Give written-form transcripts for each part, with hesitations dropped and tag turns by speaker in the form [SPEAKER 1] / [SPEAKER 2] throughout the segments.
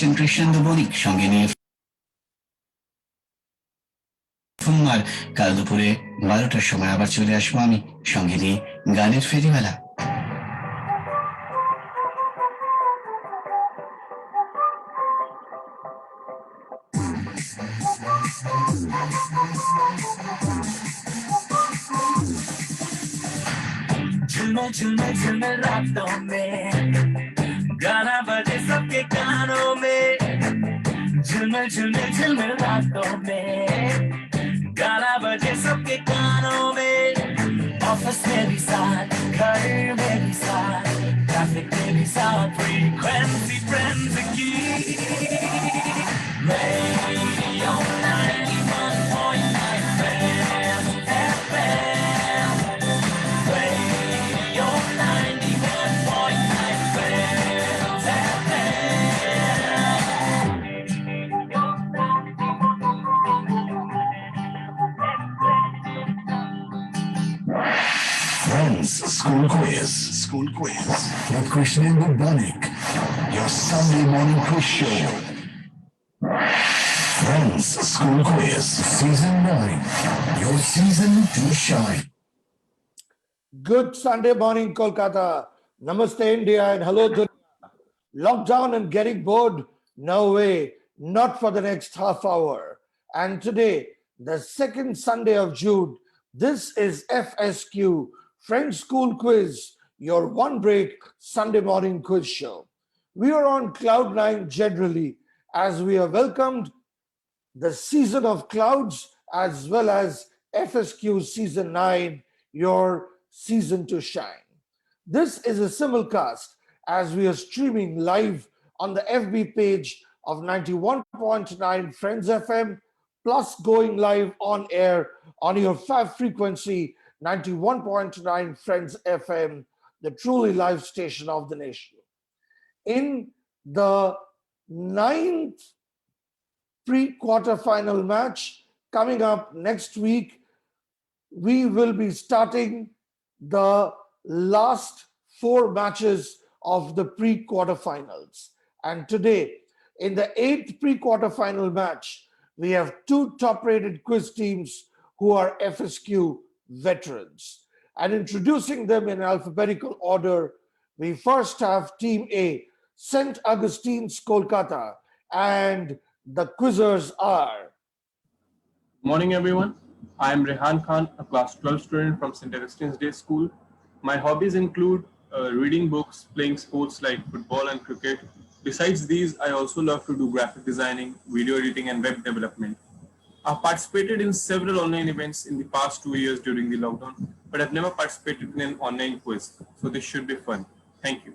[SPEAKER 1] Krishnendu Banik সঙ্গে নিয়ে আর কাল দুপুরে 12টার সময় আবার চলে আসবো আমি সঙ্গে নিয়ে গানের ফেরিওয়ালা।
[SPEAKER 2] झिलमिल झिलमिल झिलमिल रातों में गाना बजे सबके कानों में झिलमिल झिलमिल झिलमिल रातों में गाना बजे सबके कानों में ऑफिस में भी साथ घर में भी साथ ट्रैफिक में भी साथ फ्रीक्वेंसी फ्रेंड्स की radio 91.9 FM Radio 91.9
[SPEAKER 3] Friends School Quiz. School Quiz. With Krishnendu Banik. Your Sunday morning quiz show. Friends School Quiz. Season 9. Your season to shine.
[SPEAKER 4] Good Sunday morning, Kolkata. Namaste, India, and hello, Dunia. Lockdown and getting bored? No way, not for the next half hour. And today, the second Sunday of June, this is FSQ, French School Quiz, your one break Sunday morning quiz show. We are on Cloud 9 generally, as we have welcomed the season of clouds as well as FSQ season 9, your season to shine. This is a simulcast as we are streaming live on the FB page of 91.9 Friends FM, plus going live on air on your frequency 91.9 Friends FM, the truly live station of the nation. In the 9th pre-quarterfinal match coming up next week, we will be starting the last 4 matches of the pre-quarterfinals. And today, in the 8th pre-quarterfinal match, we have 2 top-rated quiz teams who are FSQ veterans. And introducing them in alphabetical order, we first have Team A, St. Augustine's Kolkata, and the quizzers are...
[SPEAKER 5] Morning everyone. I am Rehan Khan, a class 12 student from St. Augustine's Day School. My hobbies include reading books, playing sports like football and cricket. Besides these, I also love to do graphic designing, video editing and web development. I've participated in several online events in the past 2 years during the lockdown, but I've never participated in an online quiz, so this should be fun. Thank you.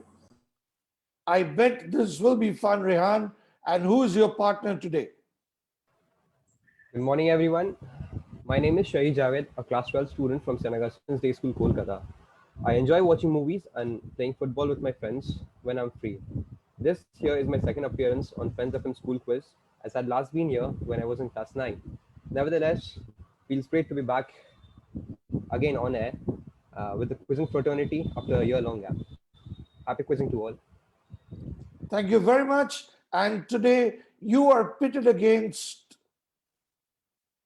[SPEAKER 4] I bet this will be fun, Rehan. And who is your partner today?
[SPEAKER 6] Good morning, everyone. My name is Shahi Javed, a class 12 student from St. Augustine's Day School, Kolkata. I enjoy watching movies and playing football with my friends when I'm free. This here is my second appearance on Friends FM School Quiz, as I'd last been here when I was in class 9. Nevertheless, feels great to be back again on air with the quizzing fraternity after a year-long gap. Happy quizzing to all.
[SPEAKER 4] Thank you very much. And today you are pitted against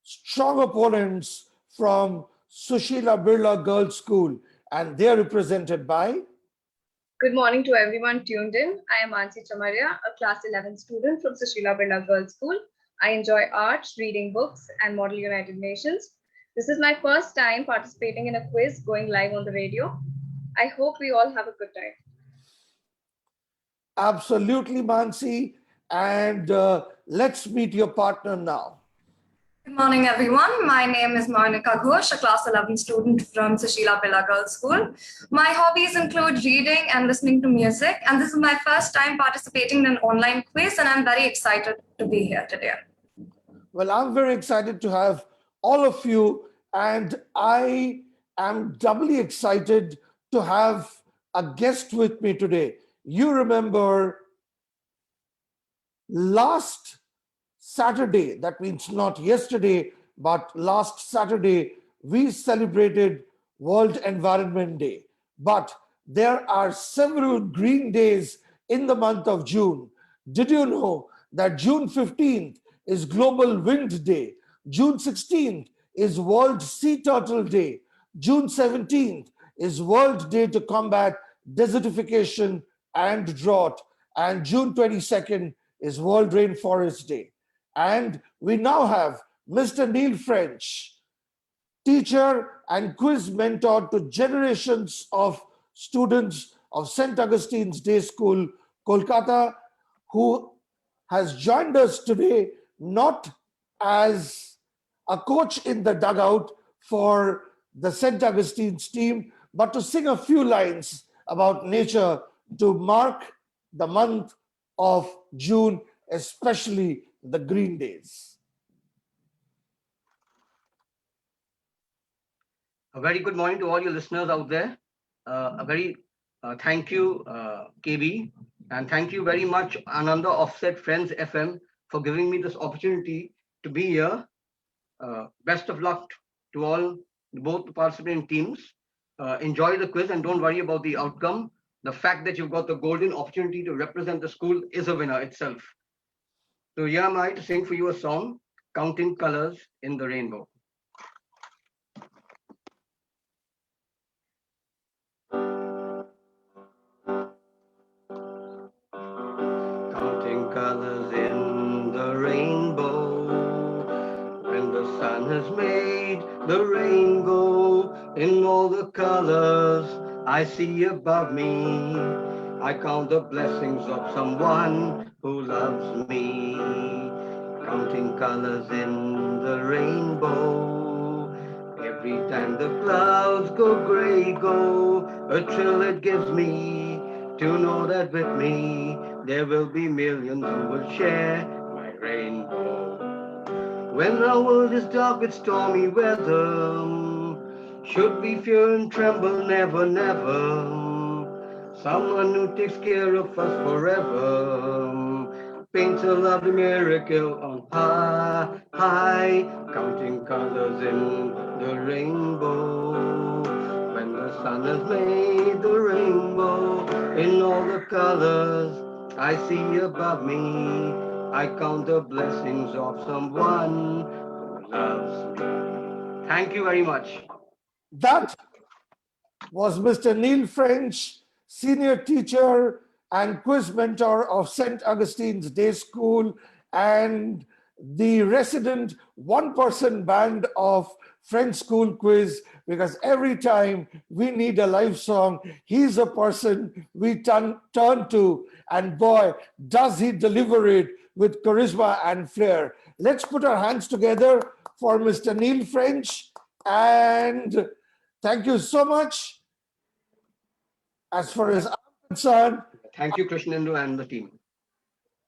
[SPEAKER 4] strong opponents from Sushila Birla Girls School, and they are represented by...
[SPEAKER 7] Good morning to everyone tuned in. I am Ansi Chamaria, a class 11 student from Sushila Birla Girls School. I enjoy art, reading books, and Model United Nations. This is my first time participating in a quiz going live on the radio. I hope we all have a good time.
[SPEAKER 4] Absolutely, Mansi. And let's meet your partner now.
[SPEAKER 8] Good morning, everyone. My name is Monica Ghosh, a class 11 student from Sushila Birla Girls School. My hobbies include reading and listening to music, and this is my first time participating in an online quiz, and I'm very excited to be here today.
[SPEAKER 4] Well, I'm very excited to have all of you, and I am doubly excited to have a guest with me today. You remember last Saturday, that means not yesterday, but last Saturday, we celebrated World Environment Day. But there are several green days in the month of June. Did you know that June 15th is Global Wind Day? June 16th is World Sea Turtle Day. June 17th is World Day to combat desertification and drought. And June 22nd is World Rainforest Day. And we now have Mr. Neil French, teacher and quiz mentor to generations of students of St. Augustine's Day School, Kolkata, who has joined us today not as a coach in the dugout for the St. Augustine's team, but to sing a few lines about nature to mark the month of June, especially the green days.
[SPEAKER 9] A very good morning to all your listeners out there. A very thank you, KB, and thank you very much, Ananda Offset Friends FM, for giving me this opportunity to be here. Best of luck to all, both the participating teams. Enjoy the quiz and don't worry about the outcome. The fact that you've got the golden opportunity to represent the school is a winner itself. So here am I to sing for you a song, Counting Colors in the Rainbow. Counting colors in the rainbow, when the sun has made the rainbow in all the colors I see above me. I count the blessings of someone who loves me. Counting colors in the rainbow, every time the clouds go gray, go a thrill it gives me to know that with me there will be millions who will share my rainbow. When our world is dark with stormy weather, should we fear and tremble? Never, never. Someone who takes care of us forever paints a lovely miracle on high, high, counting colors in the rainbow. When the sun has made the rainbow in all the colors I see above me, I count the blessings of someone who loves me. Thank you very much.
[SPEAKER 4] That was Mr. Neil French, senior teacher and quiz mentor of St. Augustine's Day School and the resident one-person band of French School Quiz, because every time we need a live song, he's a person we turn to, and boy, does he deliver it with charisma and flair. Let's put our hands together for Mr. Neil French, and thank you so much. As far as I'm concerned,
[SPEAKER 9] thank you, Krishnendu and the team.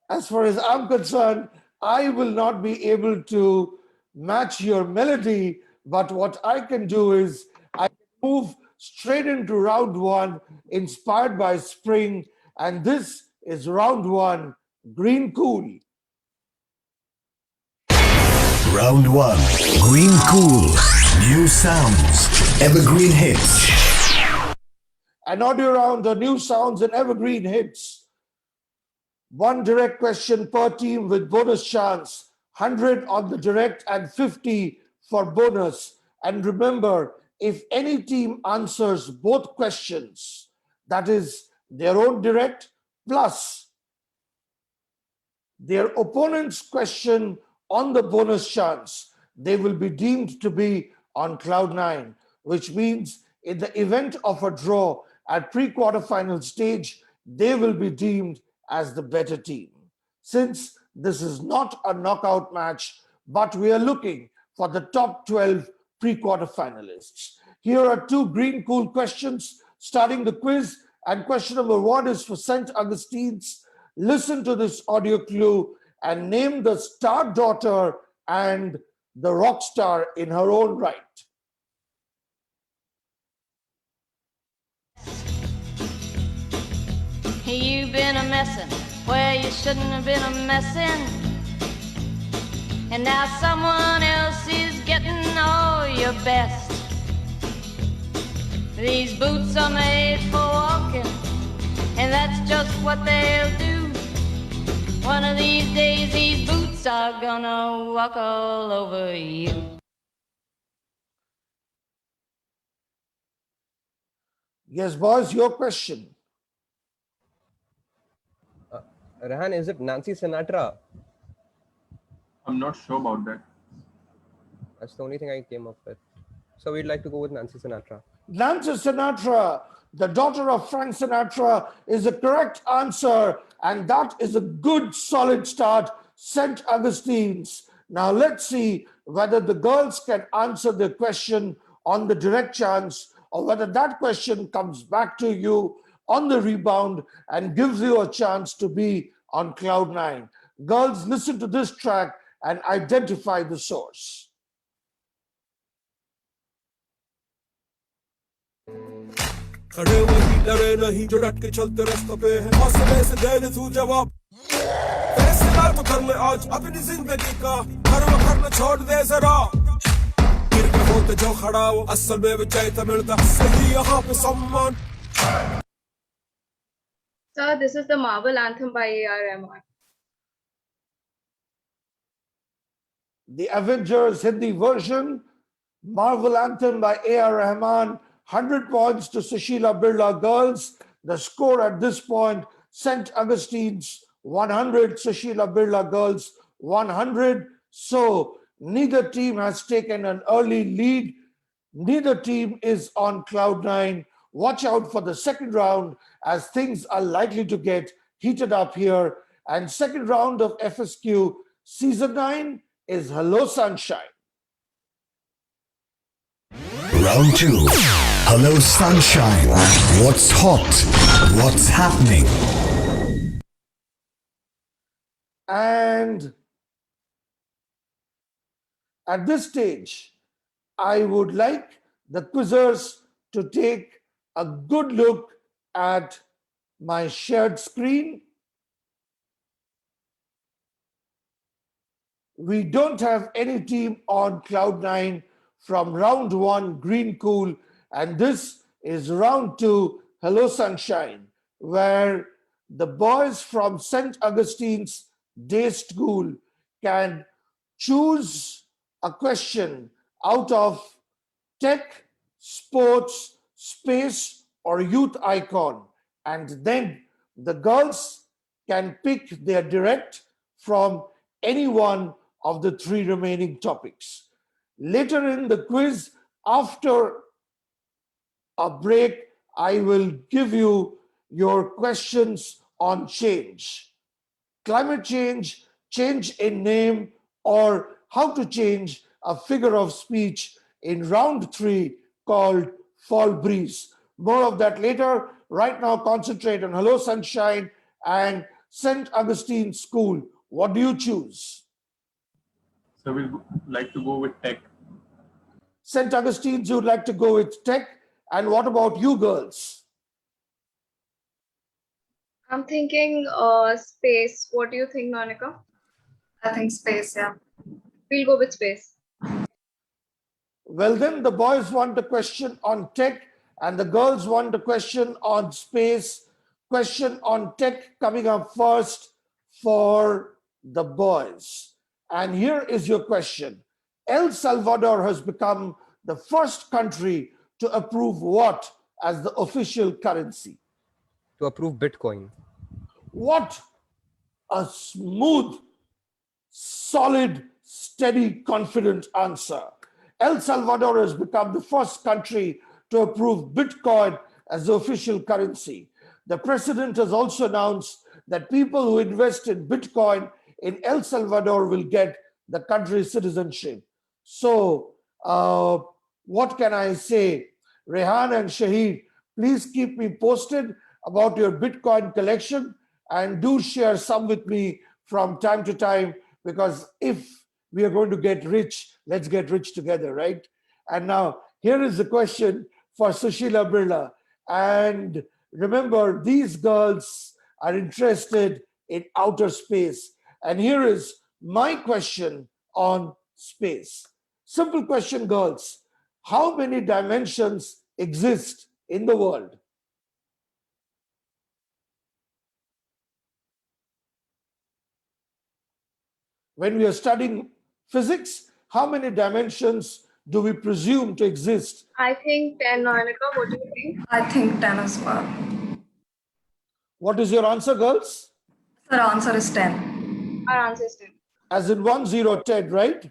[SPEAKER 4] As far as I'm concerned, I will not be able to match your melody, but what I can do is I can move straight into round one, inspired by spring, and this is round one, Green Cool.
[SPEAKER 3] Round one, Green Cool. New sounds, evergreen hits.
[SPEAKER 4] An audio round of new sounds and evergreen hits. One direct question per team with bonus chance, 100 on the direct and 50 for bonus. And remember, if any team answers both questions, that is their own direct plus their opponent's question on the bonus chance, they will be deemed to be on cloud nine, which means in the event of a draw at pre-quarterfinal stage, they will be deemed as the better team. Since this is not a knockout match, but we are looking for the top 12 pre-quarter finalists. Here are two Green Cool questions starting the quiz, and question number one is for St. Augustine's. Listen to this audio clue and name the star daughter and the rock star in her own right.
[SPEAKER 10] You've been a messin' where you shouldn't have been a messin', and now someone else is getting all your best. These boots are made for walking, and that's just what they'll do. One of these days, these boots are gonna walk all over you.
[SPEAKER 4] Yes, boys, your question.
[SPEAKER 6] Rehan, is it Nancy Sinatra?
[SPEAKER 5] I'm not sure about that.
[SPEAKER 6] That's the only thing I came up with. So we'd like to go with Nancy Sinatra.
[SPEAKER 4] Nancy Sinatra, the daughter of Frank Sinatra, is the correct answer. And that is a good, solid start. St. Augustine's. Now let's see whether the girls can answer the question on the direct chance or whether that question comes back to you on the rebound and gives you a chance to be on cloud nine. Girls, listen to this track and identify the source.
[SPEAKER 11] खड़े वही डरे नहीं जो डट के चलते रास्तों पे हैं हौसले से दे दे तू जवाब फैसला तो कर ले आज अपनी जिंदगी का हर वक्त में छोड़ दे जरा गिर के होते जो खड़ा वो असल में विजय मिलता सही यहाँ पे सम्मान.
[SPEAKER 7] Sir, this is the Marvel anthem by A.R. Rahman.
[SPEAKER 4] The Avengers Hindi version, Marvel anthem by A.R. Rahman. 100 points to Sushila Birla girls. The score at this point, St. Augustine's 100, Sushila Birla girls 100. So neither team has taken an early lead. Neither team is on cloud nine. Watch out for the second round as things are likely to get heated up here. And second round of FSQ season 9 is Hello Sunshine.
[SPEAKER 3] Round 2. Hello Sunshine. What's hot? What's happening?
[SPEAKER 4] And at this stage, I would like the quizzers to take a good look at my shared screen. We don't have any team on cloud nine from round 1, Green Cool, and this is round 2, Hello Sunshine, where the boys from St. Augustine's Day School can choose a question out of tech, sports, space, or youth icon. And then the girls can pick their direct from any one of the 3 remaining topics. Later in the quiz, after a break, I will give you your questions on change. Climate change, change in name, or how to change a figure of speech in round 3 called Fall Breeze. More of that later. Right now, concentrate on Hello Sunshine and St. Augustine School. What do you choose?
[SPEAKER 5] So we'll like to go with tech.
[SPEAKER 4] St. Augustine's, you'd like to go with tech. And what about you girls?
[SPEAKER 7] I'm thinking space. What do you think, Monica?
[SPEAKER 8] I think space, yeah.
[SPEAKER 7] We'll go with space.
[SPEAKER 4] Well, then the boys want a question on tech and the girls want a question on space. Question on tech coming up first for the boys. And here is your question. El Salvador has become the first country to approve what as the official currency?
[SPEAKER 6] To approve Bitcoin.
[SPEAKER 4] What a smooth, solid, steady, confident answer. El Salvador has become the first country to approve Bitcoin as the official currency. The president has also announced that people who invest in Bitcoin in El Salvador will get the country's citizenship. So, what can I say? Rehan and Shahid, please keep me posted about your Bitcoin collection and do share some with me from time to time, because if we are going to get rich, let's get rich together, right? And now here is the question for Sushila Birla. And remember, these girls are interested in outer space. And here is my question on space. Simple question, girls. How many dimensions exist in the world? When we are studying physics, how many dimensions do we presume to exist?
[SPEAKER 7] I think 10, Monica. What do you think?
[SPEAKER 8] I think 10 as well.
[SPEAKER 4] What is your answer, girls?
[SPEAKER 8] The answer is 10.
[SPEAKER 7] Our answer is 10.
[SPEAKER 4] As in 1, 0, 10, right?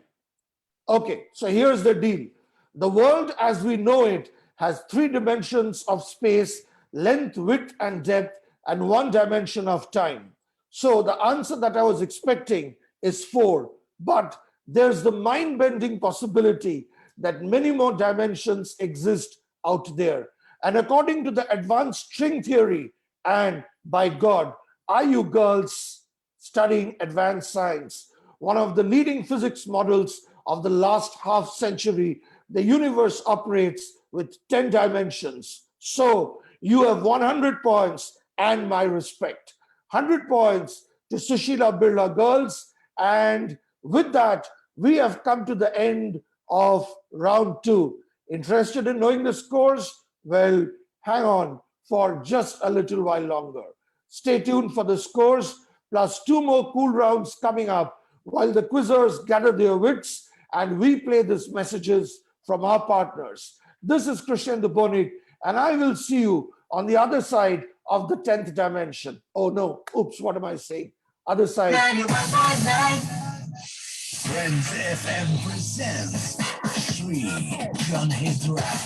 [SPEAKER 4] Okay, so here's the deal. The world as we know it has 3 dimensions of space, length, width, and depth, and 1 dimension of time. So the answer that I was expecting is 4, but there's the mind-bending possibility that many more dimensions exist out there. And according to the advanced string theory, and by God, are you girls studying advanced science? One of the leading physics models of the last half century, the universe operates with 10 dimensions. So you have 100 points and my respect. 100 points to Sushila Birla girls. And with that, we have come to the end of round 2. Interested in knowing the scores? Well, hang on for just a little while longer. Stay tuned for the scores, plus 2 more cool rounds coming up while the quizzers gather their wits and we play these messages from our partners. This is Krishnendu Banik, and I will see you on the other side of the 10th dimension. Oh no, oops, what am I saying? Other side.
[SPEAKER 3] 91.9 Friends FM presents Shri Gun Hit Rap.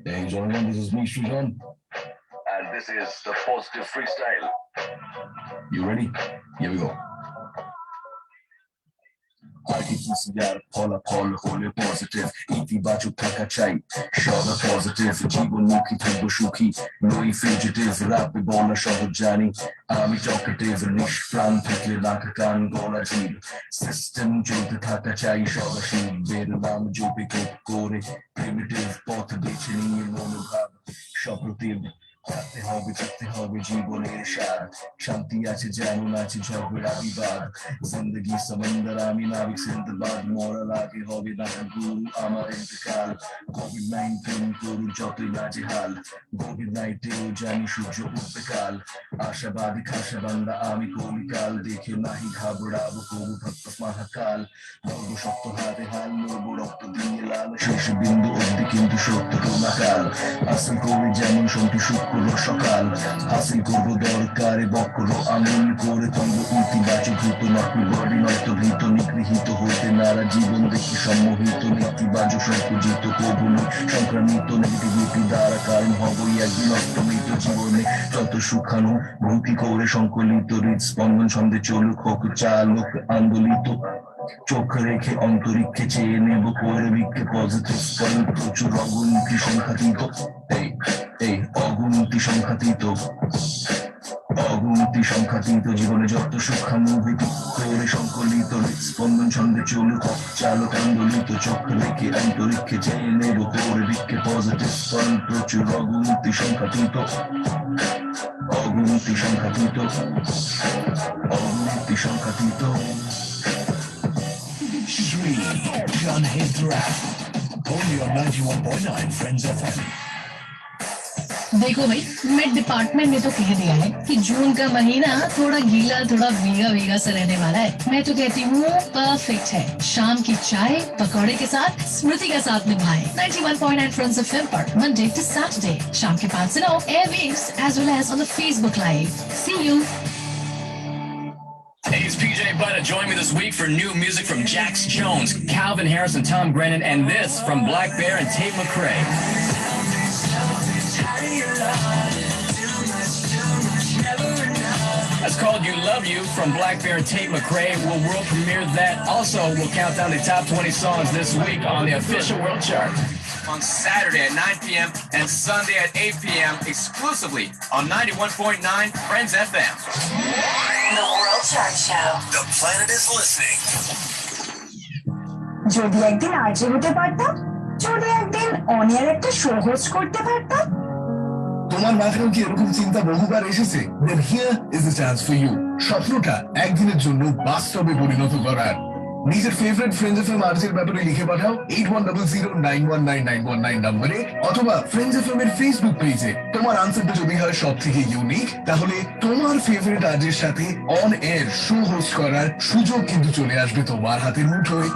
[SPEAKER 3] Hey gentlemen, this is me, Shri Gun.
[SPEAKER 12] And this is the Positive Freestyle.
[SPEAKER 3] You ready? Here we go. Artificial ফলাফল হলে positive ইতিবাচক থাকা চাই সদা positive জীবনমুখী থাকবো সুখী নই ফিজিটিভ রাপে বলা সহজ জানি আমি টকেটিভ নিষ্প্রাণ থেকে লাখ কান গলা জীব সিস্টেম চলতে থাকা চাই সদাশীল বেরলাম জোপে কোপ করে প্রিমিটিভ পথ বেছে নিয়ে মনোভাব সপ্রতিভ থাকতে হবে থাকতে হবে জীবনের স্বাদ শান্তি আছে যেমন আছে ঝগড়া বিবাদ জিন্দগি সমন্দর আমি নাবিক সিন্দাবাদ মরার আগে হবে না গুরু আমার ইন্তকাল কোভিড-19 করুন যতই নাজেহাল কোভিড-19 জানি সূর্য উঠবে কাল আশাবাদী খাসা বান্দা আমি কলিকাল দেখে নাহি ঘাবড়াবো কবু ভক্ত মহাকাল নব সত্য হাতে হাল নব রক্ত দিয়ে লাল শেষ বিন্দু অব্দি কিন্তু সত্য কোনাকাল আসল করে যেমন সন্তি শুক্র সকাল হাসিল করবো দরকারে বক্র আঙুল করে তুলব ইতিবাচক ভূত নকল বডি নষ্ট ভীত নিগৃহীত হইতে নারা জীবন দেখে সম্মোহিত নেতিবাচক সংকুচিত কবুলি সংক্রামিত নেগেটিভিটি দ্বারা কারণ হবই একদিন অষ্টমিত জীবনে যত সুখানু ভূতি করে সংকলিত হৃদস্পন্দন ছন্দে চলুক হোক চালক আন্দোলিত চোখ রেখে অন্তরিক্ষে চেয়ে নেব করে বিক্ষে পজিটিভ ফল প্রচুর অগুন্তি সংখ্যাতীত এই অগুন্তি সংখ্যাতীত জীবনে যত সুখানুভূতি করে সংকলিত স্পন্দন ছন্দে চলুক চালক আন্দোলিত চোখ রেখে অন্তরিক্ষে চেয়ে নেব করে বিক্ষে পজিটিভ ফল প্রচুর অগুন্তি সংখ্যাতীত Shri Gun Hit Rap. Only on 91.9 Friends FM.
[SPEAKER 13] देखो भाई मेट डिपार्टमेंट ने तो कह दिया है कि जून का महीना थोड़ा गीला थोड़ा भीगा सा रहने वाला है। मैं तो कहती हूँ परफेक्ट है। शाम की चाय पकौड़े के साथ स्मृति का साथ निभाएं। 91.9 Friends FM पर Monday to Saturday शाम के 5 से 9 airwaves as well as on the Facebook Live. See you.
[SPEAKER 14] Hey, it's PJ Butter. Join me this week for new music from Jax Jones, Calvin Harris, and Tom Grennan, and this from Black Bear and Tate McRae. That's called You Love You from Black Bear and Tate McRae. We'll world premiere that. Also, we'll count down the top 20 songs this week on the official world chart. On Saturday at 9 p.m. and Sunday at 8 p.m. exclusively on 91.9 Friends FM.
[SPEAKER 15] The World Chart Show.
[SPEAKER 3] The planet is listening.
[SPEAKER 15] যদি একদিন RJ হতে পারতাম, যদি একদিন on air একটা show host করতে পারতাম।
[SPEAKER 3] তোমার মাথায় কি এরকম চিন্তা বহুবার এসেছে? Then here is the chance for you. স্বপ্নটা একদিনের জন্য বাস্তবে পরিণত করার। নিজের ফেভারিট ফ্রেন্ডস এফএম আরজের ব্যাপারে লিখে পাঠাও 8100919991 নম্বরে, অথবা ফ্রেন্ডস এফএম এর ফেসবুক পেজে। তোমার আনসারটা যদি হয় সব থেকে ইউনিক, তাহলে তোমার ফেভারিট আরজের সাথে অন এয়ার শো হোস্ট করার সুযোগ কিন্তু চলে আসবে তোমার হাতের মুঠোয়।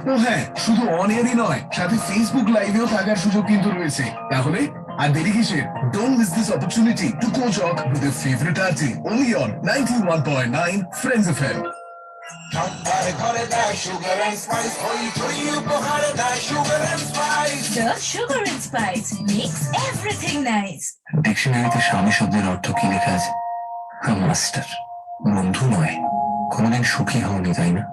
[SPEAKER 3] ও হ্যাঁ, শুধু অন এয়ারই নয়, সাথে ফেসবুক লাইভেও থাকার সুযোগ কিন্তু রয়েছে। তাহলে আর দেরি কিসের? Don't miss this opportunity to co-talk with your favorite artist only on 91.9 Friends FM.
[SPEAKER 15] The sugar and spice makes everything nice.
[SPEAKER 1] ডিকশনারিতে স্বামী শব্দের অর্থ কি লেখা আছে? মাস্টার, বন্ধু নয়। কোনোদিন সুখী হওনি, তাই না?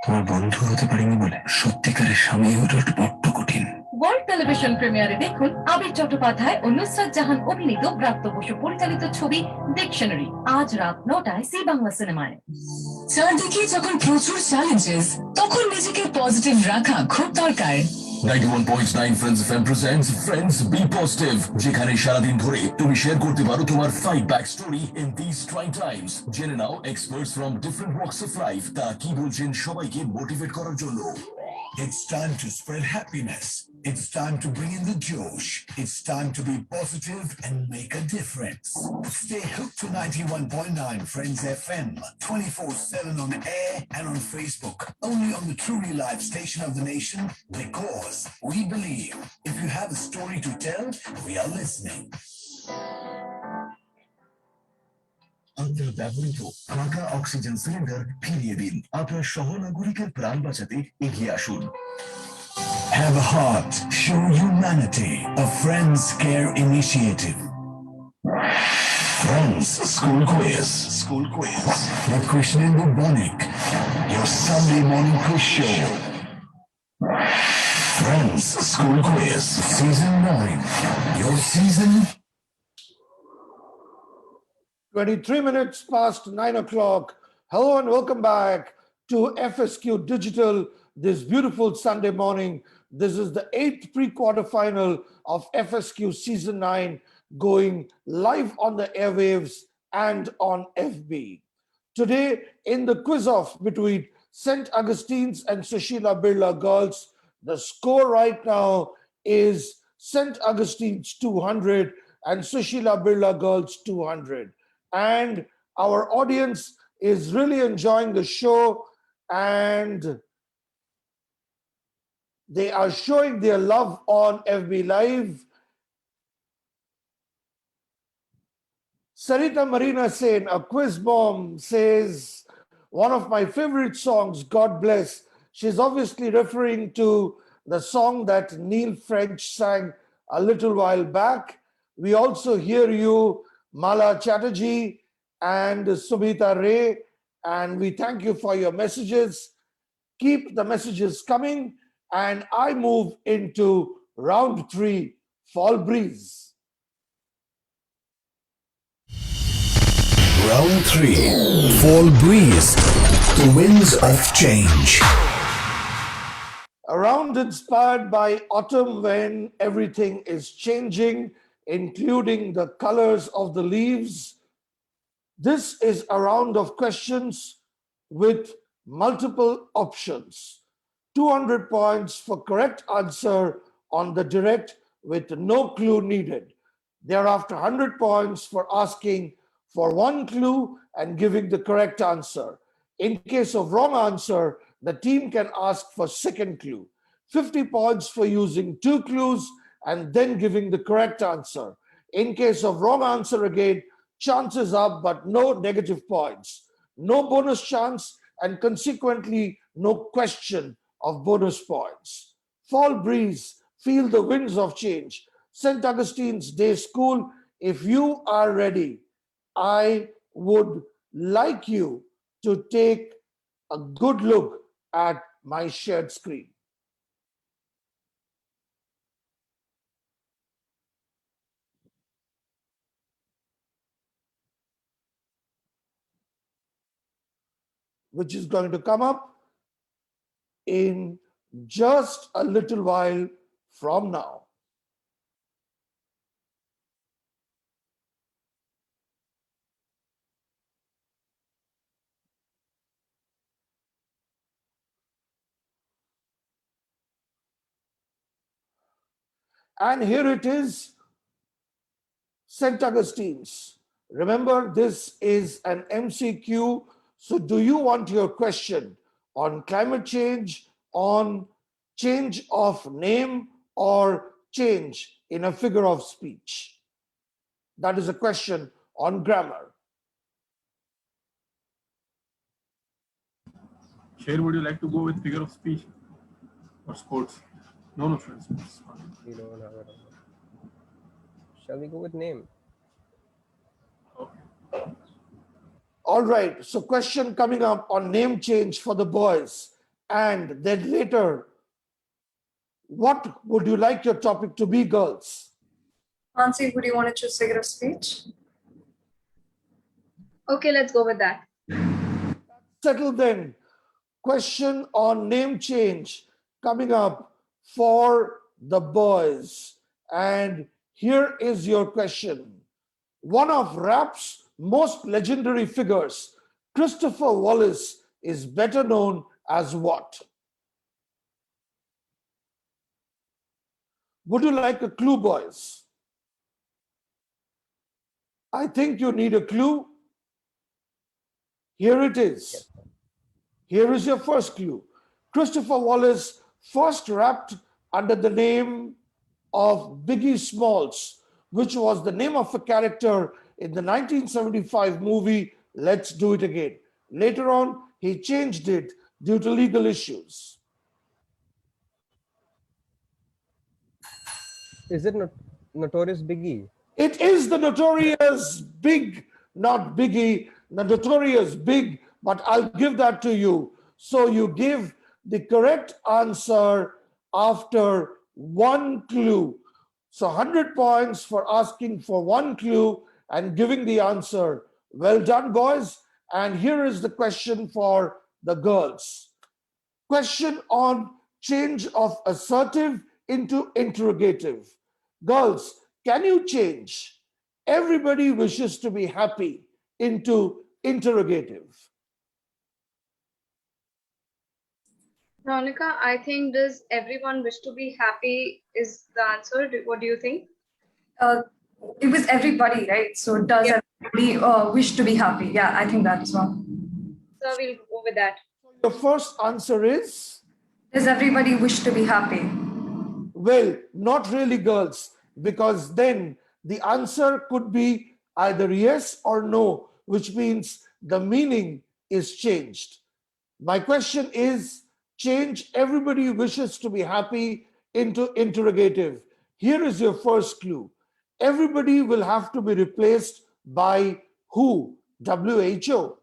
[SPEAKER 1] তোমার বন্ধু হতে পারিনি বলে সত্যিকারের স্বামী হওয়াটা বড্ড কঠিন।
[SPEAKER 13] ওয়ার্ল্ড টেলিভিশন প্রিমিয়ারে দেখুন আবির চট্টোপাধ্যায় ও নুসরাত জাহান অভিনীত ব্রাত্য বসু পরিচালিত ছবি ডিকশনারি, আজ রাত 9টায় জি বাংলা সিনেমায়।
[SPEAKER 16] চারদিকে যখন প্রচুর চ্যালেঞ্জেস, তখন নিজেকে পজিটিভ রাখা খুব দরকার।
[SPEAKER 3] 91.9 Friends FM presents Friends Be Positive, যেখানে সারাদিন ধরে তুমি শেয়ার করতে পারো তোমার fight back story in this trying times. জেনে নাও experts from different walks of life তা কি বলছেন সবাইকে মোটিভেট করার জন্য।
[SPEAKER 17] It's time to spread happiness. It's time to bring in the Josh. It's time to be positive and make a difference. Stay hooked to 91.9 Friends FM, 24/7 on air and on Facebook. Only on the truly live station of the nation, because we believe if you have a story to tell, we are listening.
[SPEAKER 3] আপনার ব্যবহৃত ফাঁকা oxygen cylinder ফিরিয়ে দিন। আপনার সহনাগরিকের প্রাণ বাঁচাতে এগিয়ে আসুন।
[SPEAKER 17] Have a heart, show humanity, a Friends Care initiative.
[SPEAKER 3] Friends School Quiz.
[SPEAKER 17] With Krishnendu Banik, your Sunday morning quiz show.
[SPEAKER 3] Friends School Quiz.
[SPEAKER 17] Season 9, your season.
[SPEAKER 4] 23 minutes past 9 o'clock. Hello and welcome back to FSQ Digital this beautiful Sunday morning. This is the 8th pre-quarter final of FSQ Season 9 going live on the airwaves and on FB. Today, in the quiz-off between St. Augustine's and Sushila Birla girls, the score right now is St. Augustine's 200 and Sushila Birla girls 200. And our audience is really enjoying the show, and they are showing their love on FB Live. Sarita Marina Sen, a quiz bomb, says, one of my favorite songs, God Bless. She's obviously referring to the song that Neil French sang a little while back. We also hear you, Mala Chatterjee and Subhita Ray, and we thank you for your messages. Keep the messages coming, and I move into round 3, Fall Breeze.
[SPEAKER 17] Round 3, Fall Breeze, the winds of change.
[SPEAKER 4] A round inspired by autumn when everything is changing, including the colors of the leaves. This is a round of questions with multiple options. 200 points for correct answer on the direct with no clue needed. Thereafter, 100 points for asking for one clue and giving the correct answer. In case of wrong answer, the team can ask for second clue. 50 points for using 2 clues and then giving the correct answer. In case of wrong answer again, chances up but no negative points. No bonus chance and consequently no question of bonus points. Fall Breeze, feel the winds of change. St. Augustine's Day School, if you are ready, I would like you to take a good look at my shared screen. Which is going to come up in just a little while from now. And here it is, St. Augustine's. Remember, this is an MCQ. So do you want your question on climate change, on change of name, or change in a figure of speech? That is a question on grammar.
[SPEAKER 5] Sher, would you like to go with figure of speech or sports? No, friends.
[SPEAKER 6] We don't have it. Shall we go with name?
[SPEAKER 4] All right, so question coming up on name change for the boys. And then later, what would you like your topic to be, girls?
[SPEAKER 8] Nancy, would you want to choose figure of speech?
[SPEAKER 7] Okay, let's go with that.
[SPEAKER 4] Settle then. Question on name change coming up for the boys. And here is your question. One of rap's most legendary figures, Christopher Wallace, is better known as what? Would you like a clue, boys? I think you need a clue. Here it is. Here is your first clue. Christopher Wallace first rapped under the name of Biggie Smalls, which was the name of a character in the 1975 movie Let's Do It Again. Later on, he changed it due to legal issues.
[SPEAKER 6] Is it Notorious Biggie?
[SPEAKER 4] It is the Notorious Big, not Biggie, the Notorious Big, but I'll give that to you. So you give the correct answer after one clue. So 100 points for asking for one clue and giving the answer. Well done, boys. And here is the question for the girls. Question on change of assertive into interrogative. Girls, can you change everybody wishes to be happy into interrogative?
[SPEAKER 7] Veronica, I think does everyone wish to be happy is the answer. What do you think?
[SPEAKER 8] It was everybody, right? So does everybody wish to be happy? Yeah, I think that as well.
[SPEAKER 7] So we'll go with that.
[SPEAKER 4] Your first answer is?
[SPEAKER 8] Does everybody wish to be happy?
[SPEAKER 4] Well, not really, girls, because then the answer could be either yes or no, which means the meaning is changed. My question is, change everybody wishes to be happy into interrogative. Here is your first clue. Everybody will have to be replaced by who? WHO.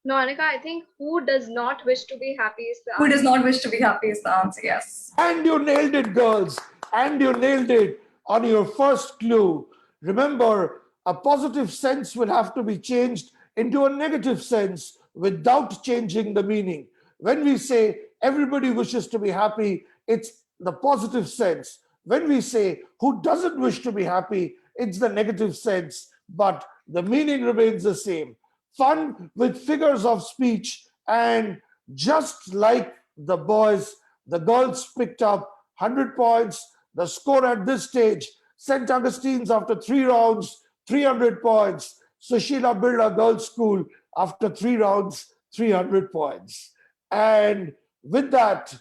[SPEAKER 7] No, Anika, I think who does not wish to be happy is the
[SPEAKER 8] Who
[SPEAKER 7] answer.
[SPEAKER 8] does not wish to be happy is the answer, yes.
[SPEAKER 4] And you nailed it, girls. And you nailed it on your first clue. Remember, a positive sense will have to be changed into a negative sense without changing the meaning. When we say everybody wishes to be happy, it's the positive sense. When we say who doesn't wish to be happy, it's the negative sense, but the meaning remains the same. Fun with figures of speech, and just like the boys, the girls picked up 100 points. The score at this stage, St. Augustine's after 3 rounds, 300 points. Sushila Birla Girls School after 3 rounds, 300 points. And with that,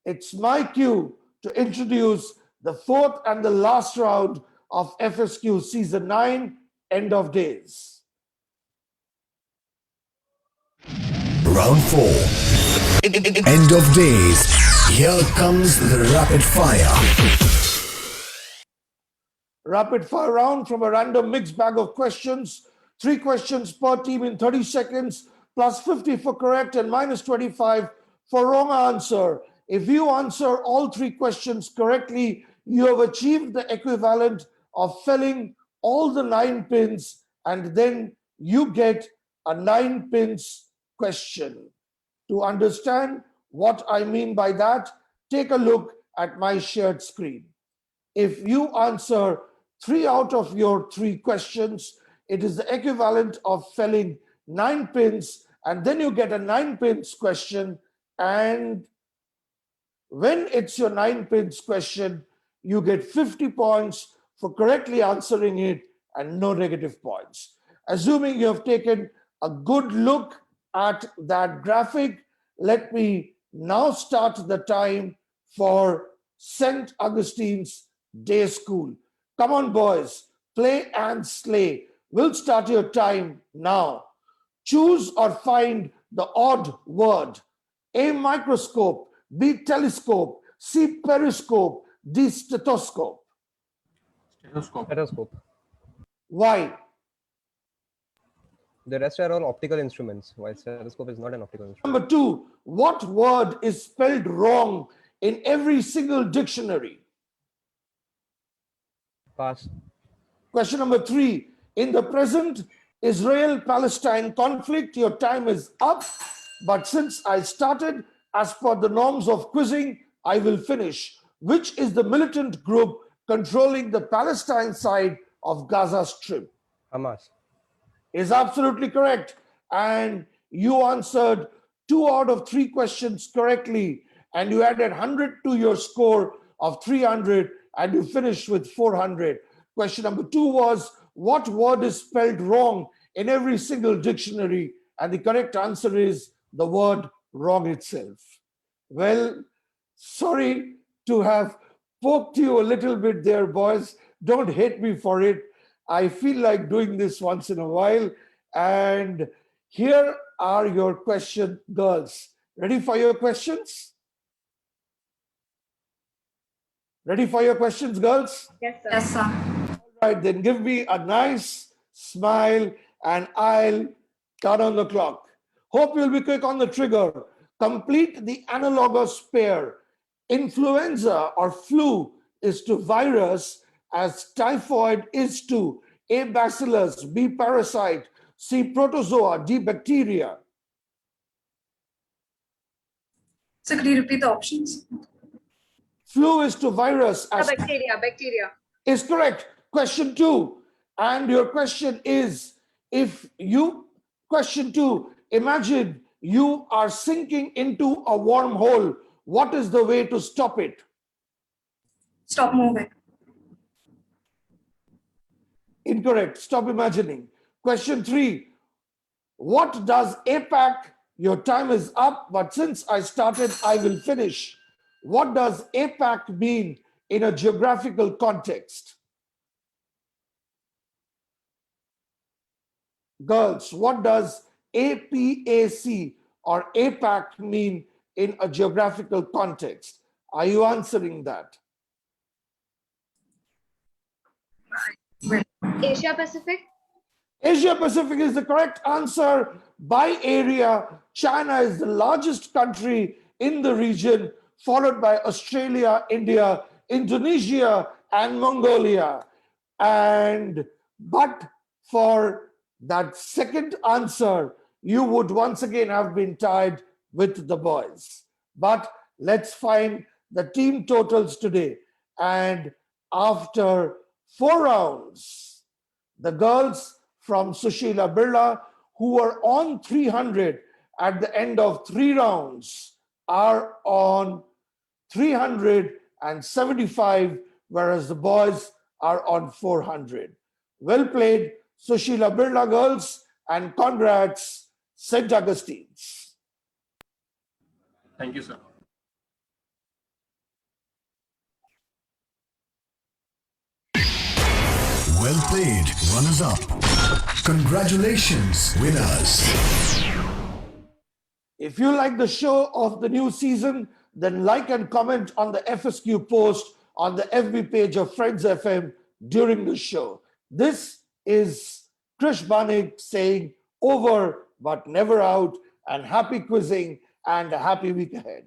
[SPEAKER 4] it's my cue to introduce the fourth and the last round of FSQ Season 9, End of Days.
[SPEAKER 17] Round 4. End of days. Here comes the rapid fire.
[SPEAKER 4] Rapid fire round from a random mixed bag of questions. 3 questions per team in 30 seconds, plus 50 for correct and minus 25 for wrong answer. If you answer all 3 questions correctly, you have achieved the equivalent of felling all the 9 pins, and then you get a 9 pins question. To understand what I mean by that, take a look at my shared screen. If you answer 3 out of your 3 questions, it is the equivalent of felling 9 pins, and then you get a 9 pins question. And When it's your 9 pins question, you get 50 points for correctly answering it and no negative points. Assuming you have taken a good look at that graphic, let me now start the time for St. Augustine's Day School. Come on, boys, play and slay. We'll start your time now. Choose or find the odd word. A, microscope. B, telescope. C, periscope. D, stethoscope.
[SPEAKER 6] Stethoscope.
[SPEAKER 4] Why?
[SPEAKER 6] The rest are all optical instruments, while stethoscope is not an optical instrument.
[SPEAKER 4] Number 2, what word is spelled wrong in every single dictionary?
[SPEAKER 6] Pass.
[SPEAKER 4] Question number 3, in the present Israel-Palestine conflict, your time is up, but since I started, as per the norms of quizzing, I will finish. Which is the militant group controlling the Palestine side of Gaza Strip?
[SPEAKER 6] Hamas.
[SPEAKER 4] Is absolutely correct. And you answered 2 out of 3 questions correctly, and you added 100 to your score of 300, and you finished with 400. Question number 2 was, what word is spelled wrong in every single dictionary? And the correct answer is the word wrong itself. Well, sorry to have poked you a little bit there, boys. Don't hate me for it. I feel like doing this once in a while. And here are your questions, girls. Ready for your questions? Ready for your questions, girls?
[SPEAKER 7] Yes, sir.
[SPEAKER 8] Yes, sir.
[SPEAKER 4] All right, then give me a nice smile and I'll count on the clock. Hope you'll be quick on the trigger. Complete the analogous pair. Influenza or flu is to virus as typhoid is to A, bacillus, B, parasite, C, protozoa, D, bacteria.
[SPEAKER 8] So could you repeat the options?
[SPEAKER 4] Flu is to virus as
[SPEAKER 7] Bacteria.
[SPEAKER 4] is correct. Question 2. And your question is, question 2, imagine you are sinking into a wormhole. What is the way to stop it?
[SPEAKER 8] Stop moving.
[SPEAKER 4] Incorrect. Stop imagining. Question 3. What does APAC? Your time is up, but since I started, I will finish. What does APAC mean in a geographical context? Girls, what does APAC or APAC mean in a geographical context? Are you answering that?
[SPEAKER 7] Asia Pacific.
[SPEAKER 4] Asia Pacific is the correct answer. By area, China is the largest country in the region, followed by Australia, India, Indonesia, and Mongolia. But for that second answer, you would once again have been tied with the boys. But let's find the team totals today. And after 4 rounds, the girls from Sushila Birla, who were on 300 at the end of 3 rounds, are on 375, whereas the boys are on 400. Well played, Sushila Birla girls, and congrats, St. Augustine's.
[SPEAKER 5] Thank you, sir.
[SPEAKER 17] Well played, runners up. Congratulations, winners.
[SPEAKER 4] If you like the show of the new season, then like and comment on the FSQ post on the FB page of Friends FM during the show. This is Krish Banik saying over but never out, and happy quizzing and a happy week ahead.